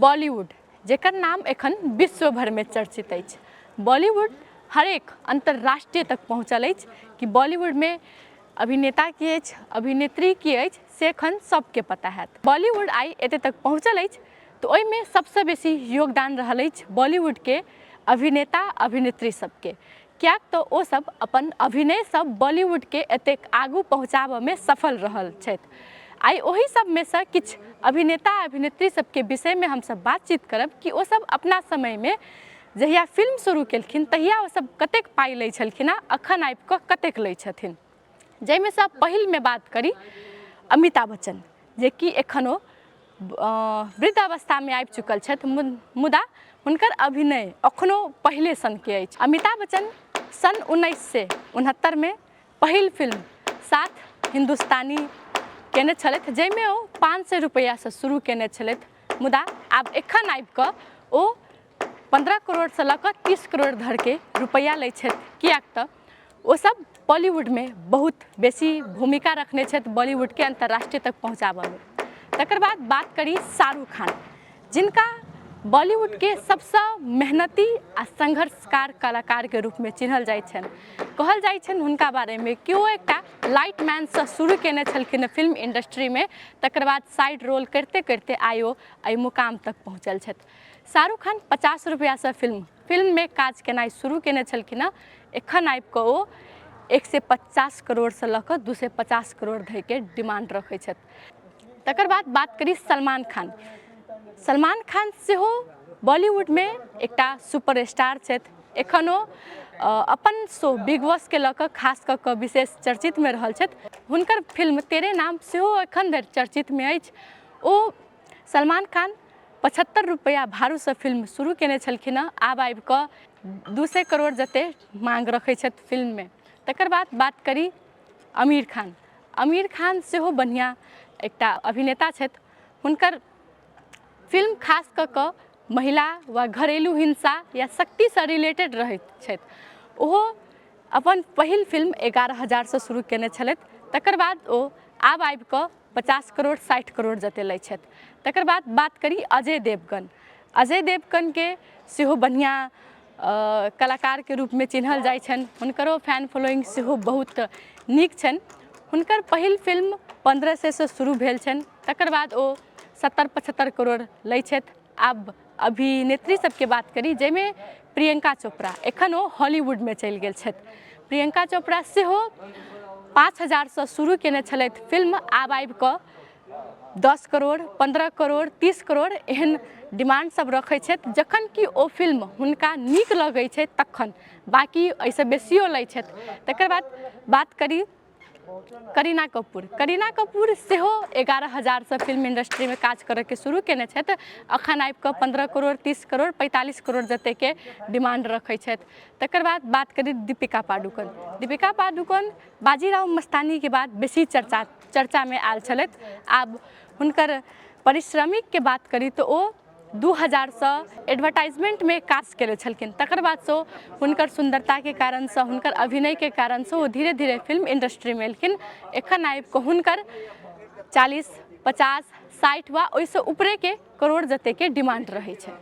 बॉलीवुड जेकर नाम एखन विश्व भर में चर्चित अछि। बॉलीवुड हरेक अंतर्राष्ट्रीय तक पहुँचल अछि कि बॉलीवुड में अभिनेता की अछि, अभिनेत्री की अछि से एखन सबके पता हैत। बॉलीवुड आई एते तक पहुँचल अछि तो ओहि में सबसे बेसी योगदान रहल अछि बॉलीवुड के अभिनेता अभिनेत्री सबके, कियाक तो ओ सब अपन अभिनय सब बॉलीवुड के एतेक आगू पहुँचाबऽ में सफल रहल छथि। आई ओही सब में से किछ अभिनेता अभिनेत्री सबके विषय में हम सब बातचीत करब कि ओ सब अपना समय में जहिया फिल्म शुरू केलखिन तहिया ओ सब कतेक पाई लै छलखिन आ अखन आबि कऽ कतेक लै छथिन। जाहिमे से पहिल में बात करी अमिताभ बच्चन, जे कि एखनो वृद्धावस्था में आबि चुकल छथि, मुदा हुनकर अभिनय अखनो पहिले सन के अछि। अमिताभ बच्चन सन 1969 में पहिल फिल्म साथ हिंदुस्तानी केने छलथि, जाहिमे ओ 500 रुपैया से शुरू केने छलथि, मुदा आब एखन आबि कऽ ओ 15 करोड़ से लऽ कऽ 30 करोड़ धर के रुपैया लै छथि, कियाक तऽ ओ सब बॉलीवुड में बहुत बेसी भूमिका रखने छथि बॉलीवुड के अंतर्राष्ट्रीय तक पहुँचाबऽ में। तकर बाद बात करी शाहरुख खान, जिनका बॉलीवुड के सबसे मेहनती आ संघर्षकार कलाकार के रूप में चिन्हल जाइ छनि। कहल जाइ छनि हुनका बारे में कि ओ एकटा लाइट मैन से शुरू केने छलखिन फिल्म इंडस्ट्री में, तकर बाद साइड रोल करते करते आइ ओ एहि मुकाम तक पहुँचल छथि। शाहरुख खान 50 रुपैया से फिल्म में काज केनाइ शुरू केने छलखिन, एखन आबि कऽ ओ 150 करोड़ से लऽ कऽ 250 करोड़ धरि के डिमांड रखै छथि। तकर बाद बात करी सलमान खान। सलमान खान सेहो बॉलीवुड में एकटा सुपरस्टार छथि, एखनो अपन शो बिग बॉस के लऽ कऽ खास कऽ कऽ विशेष चर्चित में रहल छथि। हुनकर फिल्म तेरे नाम सेहो एखन धरि चर्चित में अछि। ओ सलमान खान 75 रुपैया भाड़ू से फिल्म शुरू केने छलखिन, आब आबि कऽ 200 करोड़ जते मांग रखै छथि फिल्म में। तकर बाद बात करी आमिर खान। आमिर खान सेहो बढ़िया एकटा अभिनेता छथि। हुनकर फिल्म खास कऽ कऽ महिला व घरेलू हिंसा या शक्ति से रिलेटेड रहैत छथि। ओहो अपन पहिल फिल्म 11,000 से शुरू केने छलथि, तकर बाद ओ आब आबि कऽ 50 करोड़ 60 करोड़ जते लै छथि। तकर बाद बात करी अजय देवगन। अजय देवगन के सेहो बढ़िया कलाकार के रूप में चिन्हल जाइ छनि, हुनकरो फैन फॉलोइंग सेहो बहुत नीक छनि। हुनकर पहिल फिल्म 1500 से शुरू भेल छनि, तकर बाद ओ 70-75 करोड़ लै छथि। आब अभिनेत्री सबके बात करी, जाहिमे प्रियंका चोपड़ा, एखन ओ हॉलीवुड में चलि गेल छथि। प्रियंका चोपड़ा सेहो 5000 से शुरू केने छलथि फिल्म, आब आबि कऽ 10 करोड़ 15 करोड़ 30 करोड़ एहन डिमांड सब रखै छथि, जखन कि ओ फिल्म हुनका नीक लगै छै तखन, बाकी एहिसँ बेसियो लै छथि। तकर बाद बात करी करीना कपूर। करीना कपूर सेहो 11,000 से फिल्म इंडस्ट्री में काज करऽ के शुरू केने छथि, अखन आबि कऽ 15 करोड़ 30 करोड़ 45 करोड़ जते के डिमांड रखै छथि। तकर बाद बात करी दीपिका पादुकोण। दीपिका पादुकोण बाजीराव मस्तानी के बाद बेसी चर्चा में आयल छलथि। आब हुनकर परिश्रमिक के बात करी तो ओ 2000 से एडवर्टाइजमेंट में काज केले छलखिन, तकर बाद से हुनकर सुंदरता के कारण से, हुनकर अभिनय के कारण से वो धीरे धीरे फिल्म इंडस्ट्री में एलखिन। एखन आबि कऽ हुनकर 40 50 60 वा ओहिसँ ऊपरे के करोड़ जते के डिमांड रहै छै।